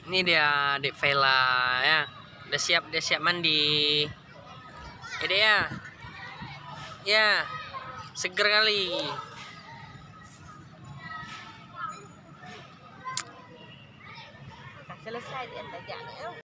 Ini dia Dek Vela ya. Udah siap mandi. Ya Dek ya. Ya. Seger kali. Selesai dia tajak.